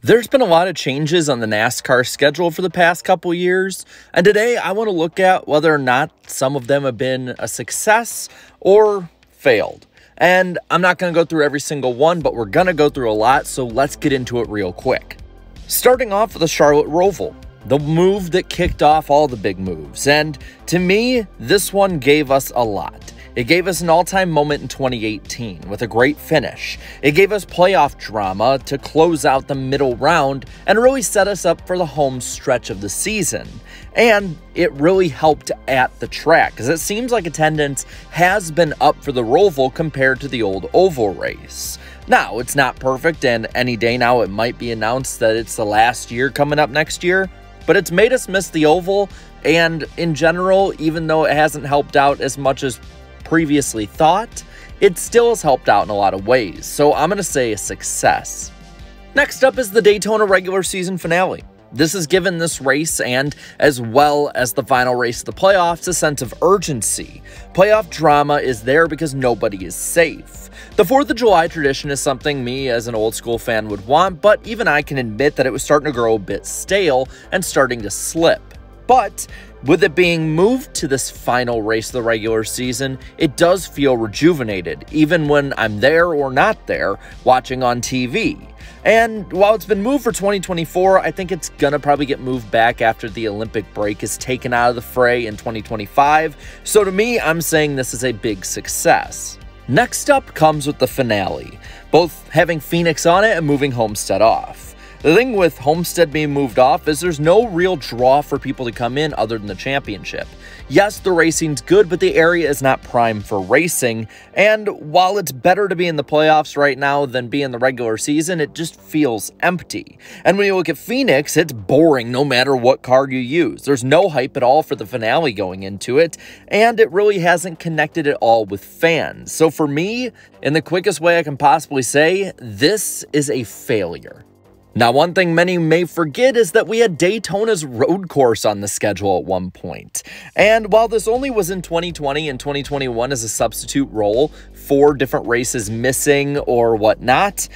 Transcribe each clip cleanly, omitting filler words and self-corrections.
There's been a lot of changes on the NASCAR schedule for the past couple years, and today I want to look at whether or not some of them have been a success or failed. And I'm not going to go through every single one, but we're going to go through a lot, so let's get into it real quick. Starting off with the Charlotte Roval, the move that kicked off all the big moves, and to me, this one gave us a lot. It gave us an all-time moment in 2018 with a great finish. It gave us playoff drama to close out the middle round and really set us up for the home stretch of the season. And it really helped at the track because it seems like attendance has been up for the Roval compared to the old oval race. Now, it's not perfect, and any day now it might be announced that it's the last year coming up next year, but it's made us miss the oval, and in general, even though it hasn't helped out as much as previously thought, it still has helped out in a lot of ways, so I'm going to say a success. Next up is the Daytona regular season finale. This has given this race, and as well as the final race of the playoffs, a sense of urgency. Playoff drama is there because nobody is safe. The 4th of July tradition is something me as an old school fan would want, but even I can admit that it was starting to grow a bit stale and starting to slip. But with it being moved to this final race of the regular season, it does feel rejuvenated, even when I'm there or not there, watching on TV. And while it's been moved for 2024, I think it's gonna probably get moved back after the Olympic break is taken out of the fray in 2025. So to me, I'm saying this is a big success. Next up comes with the finale, both having Phoenix on it and moving Homestead off. The thing with Homestead being moved off is there's no real draw for people to come in other than the championship. Yes, the racing's good, but the area is not prime for racing, and while it's better to be in the playoffs right now than be in the regular season, it just feels empty. And when you look at Phoenix, it's boring no matter what card you use. There's no hype at all for the finale going into it, and it really hasn't connected at all with fans. So for me, in the quickest way I can possibly say, this is a failure. Now, one thing many may forget is that we had Daytona's road course on the schedule at one point. And while this only was in 2020 and 2021 as a substitute role for different races missing or whatnot,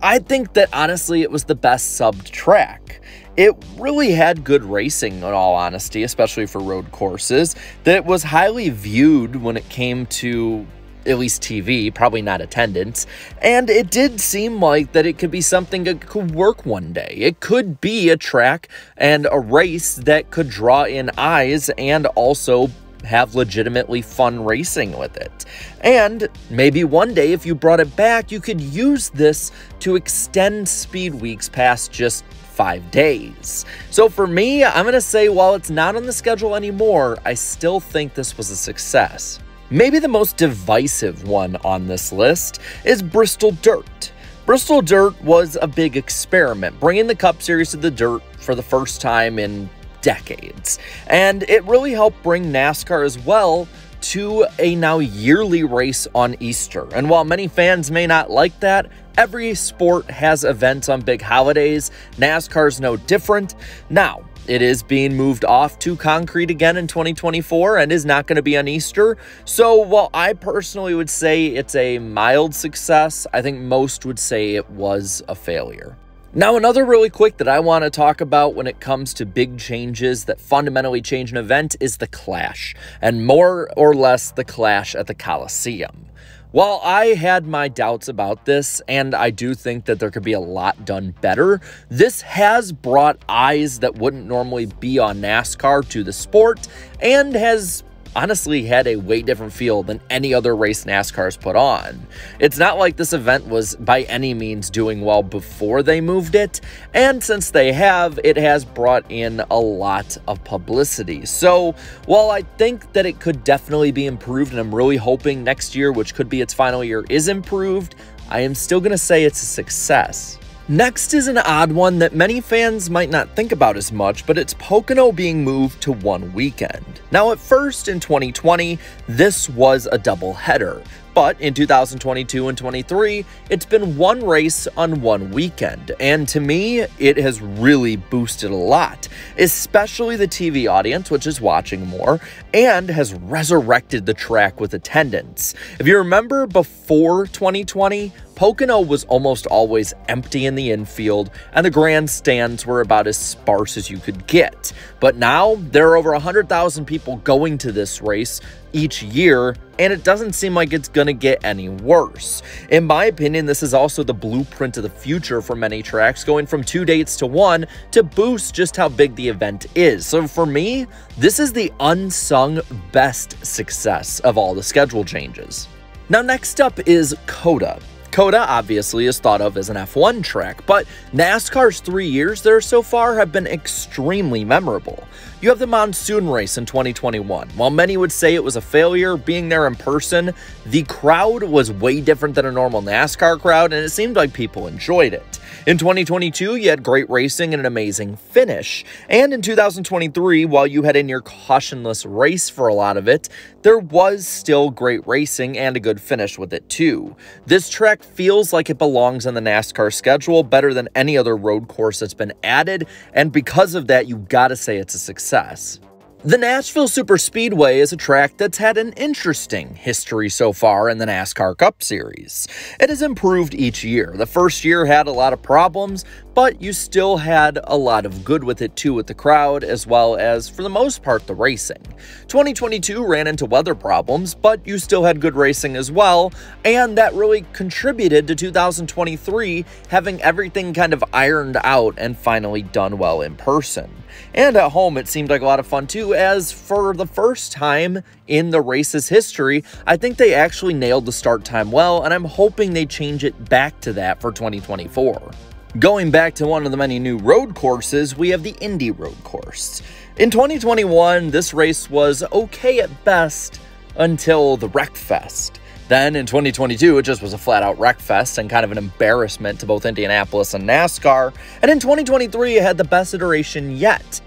I think that honestly it was the best subbed track. It really had good racing in all honesty, especially for road courses, that was highly viewed when it came to at least TV, probably not attendance, and it did seem like that it could be something that could work one day. It could be a track and a race that could draw in eyes and also have legitimately fun racing with it. And maybe one day if you brought it back, you could use this to extend speed weeks past just 5 days. So for me, I'm going to say while it's not on the schedule anymore, I still think this was a success. Maybe the most divisive one on this list is Bristol Dirt. Bristol Dirt was a big experiment, bringing the Cup Series to the dirt for the first time in decades. And it really helped bring NASCAR as well to a now yearly race on Easter. And while many fans may not like that, every sport has events on big holidays. NASCAR's no different. Now, it is being moved off to concrete again in 2024 and is not going to be on Easter. So while I personally would say it's a mild success, I think most would say it was a failure. Now, another really quick that I want to talk about when it comes to big changes that fundamentally change an event is the Clash, and more or less the Clash at the Coliseum. While I had my doubts about this, and I do think that there could be a lot done better, this has brought eyes that wouldn't normally be on NASCAR to the sport, and has honestly had a way different feel than any other race NASCAR's put on. It's not like this event was by any means doing well before they moved it, and since they have, it has brought in a lot of publicity. So while I think that it could definitely be improved, and I'm really hoping next year, which could be its final year, is improved, I am still going to say it's a success. Next is an odd one that many fans might not think about as much, but it's Pocono being moved to one weekend. Now, at first in 2020, this was a doubleheader, But in 2022 and 23, it's been one race on one weekend, and to me, it has really boosted a lot, especially the TV audience, which is watching more, and has resurrected the track with attendance. If you remember before 2020, Pocono was almost always empty in the infield, and the grandstands were about as sparse as you could get. But now, there are over 100,000 people going to this race each year, and it doesn't seem like it's gonna get any worse. In my opinion, this is also the blueprint of the future for many tracks, going from 2 dates to 1 to boost just how big the event is. So for me, this is the unsung best success of all the schedule changes. Now next up is COTA. COTA obviously is thought of as an F1 track, but NASCAR's 3 years there so far have been extremely memorable. You have the Monsoon Race in 2021. While many would say it was a failure, being there in person, the crowd was way different than a normal NASCAR crowd, and it seemed like people enjoyed it. In 2022, you had great racing and an amazing finish. And in 2023, while you had a near cautionless race for a lot of it, there was still great racing and a good finish with it too. This track feels like it belongs on the NASCAR schedule better than any other road course that's been added, and because of that, you gotta say it's a success. The Nashville Superspeedway is a track that's had an interesting history so far in the NASCAR Cup Series. It has improved each year. The first year had a lot of problems, but you still had a lot of good with it too with the crowd, as well as, for the most part, the racing. 2022 ran into weather problems, but you still had good racing as well, and that really contributed to 2023 having everything kind of ironed out and finally done well in person. And at home, it seemed like a lot of fun too, as for the first time in the race's history, I think they actually nailed the start time well, and I'm hoping they change it back to that for 2024. Going back to one of the many new road courses, we have the Indy Road Course. In 2021, this race was okay at best until the Wreckfest. Then in 2022, it just was a flat-out wreckfest and kind of an embarrassment to both Indianapolis and NASCAR. And in 2023, it had the best iteration yet,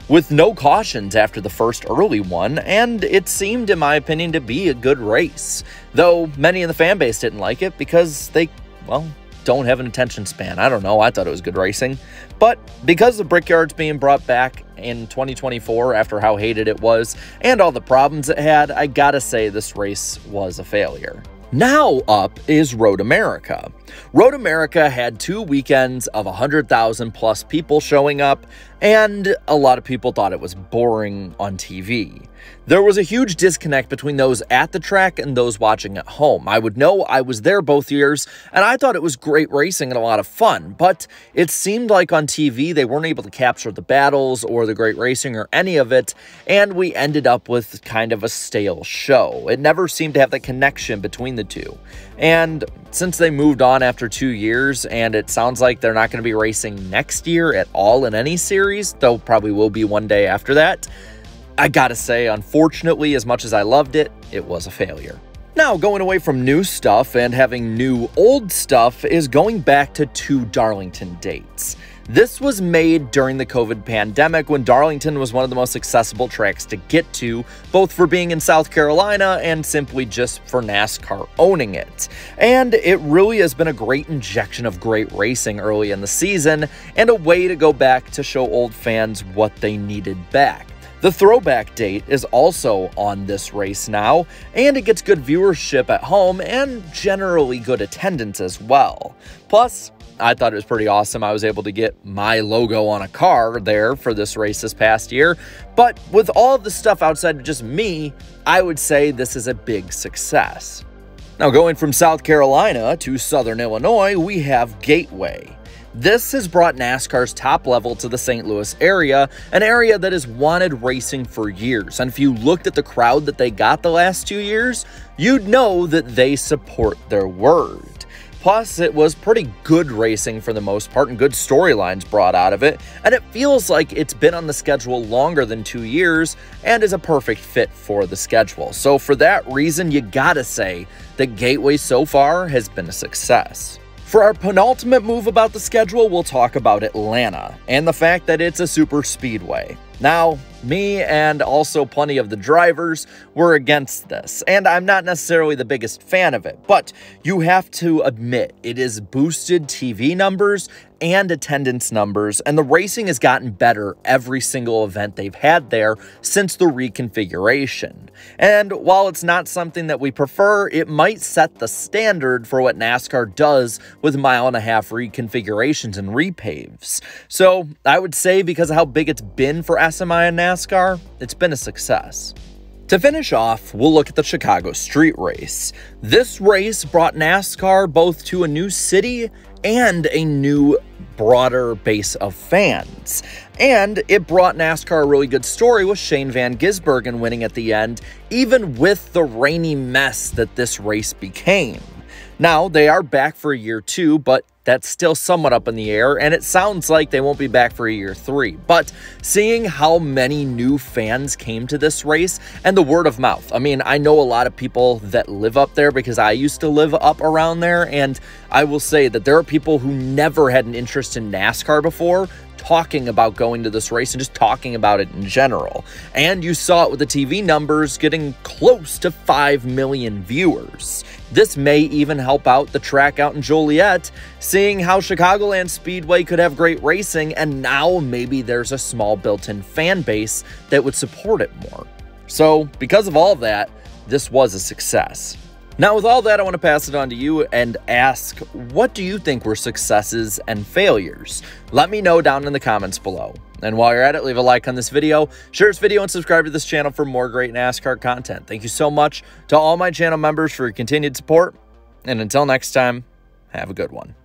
with no cautions after the first early one, and it seemed, in my opinion, to be a good race. Though many in the fan base didn't like it because they, well, don't have an attention span. I don't know, I thought it was good racing. But because the Brickyard's being brought back in 2024 after how hated it was and all the problems it had, I gotta say this race was a failure. Now up is Road America. Road America had 2 weekends of 100,000 plus people showing up, and a lot of people thought it was boring on TV. There was a huge disconnect between those at the track and those watching at home. I would know I was there both years, and I thought it was great racing and a lot of fun, but it seemed like on TV they weren't able to capture the battles or the great racing or any of it, and we ended up with kind of a stale show. It never seemed to have the connection between the two. And since they moved on after 2 years, and it sounds like they're not going to be racing next year at all in any series, though probably will be one day after that, I gotta say, unfortunately, as much as I loved it, it was a failure. Now, going away from new stuff and having new old stuff is going back to 2 Darlington dates. This was made during the COVID pandemic when Darlington was one of the most accessible tracks to get to, both for being in South Carolina and simply just for NASCAR owning it. And it really has been a great injection of great racing early in the season and a way to go back to show old fans what they needed back. The throwback date is also on this race now, and it gets good viewership at home and generally good attendance as well. Plus, I thought it was pretty awesome I was able to get my logo on a car there for this race this past year, but with all of the stuff outside of just me, I would say this is a big success. Now going from South Carolina to Southern Illinois, we have Gateway. This has brought NASCAR's top level to the St. Louis area, an area that has wanted racing for years. And if you looked at the crowd that they got the last 2 years, you'd know that they support their word. Plus, it was pretty good racing for the most part and good storylines brought out of it, and it feels like it's been on the schedule longer than 2 years and is a perfect fit for the schedule. So for that reason, you gotta say that Gateway so far has been a success. For our penultimate move about the schedule, we'll talk about Atlanta and the fact that it's a super speedway. Now, me and also plenty of the drivers were against this, and I'm not necessarily the biggest fan of it, but you have to admit it is boosted TV numbers and attendance numbers, and the racing has gotten better every single event they've had there since the reconfiguration. And while it's not something that we prefer, it might set the standard for what NASCAR does with mile-and-a-half reconfigurations and repaves. So I would say because of how big it's been for SMI and NASCAR, it's been a success. To finish off, we'll look at the Chicago Street Race. This race brought NASCAR both to a new city and a new, broader base of fans. And it brought NASCAR a really good story with Shane Van Gisbergen winning at the end, even with the rainy mess that this race became. Now, they are back for a year 2, but that's still somewhat up in the air, and it sounds like they won't be back for a year 3. But seeing how many new fans came to this race and the word of mouth. I mean, I know a lot of people that live up there because I used to live up around there, and I will say that there are people who never had an interest in NASCAR before talking about going to this race and just talking about it in general. And you saw it with the TV numbers getting close to 5 million viewers. This may even help out the track out in Joliet, seeing how Chicagoland Speedway could have great racing, and now maybe there's a small built-in fan base that would support it more. So, because of all of that, this was a success. Now, with all that, I want to pass it on to you and ask, what do you think were successes and failures? Let me know down in the comments below. And while you're at it, leave a like on this video, share this video, and subscribe to this channel for more great NASCAR content. Thank you so much to all my channel members for your continued support. And until next time, have a good one.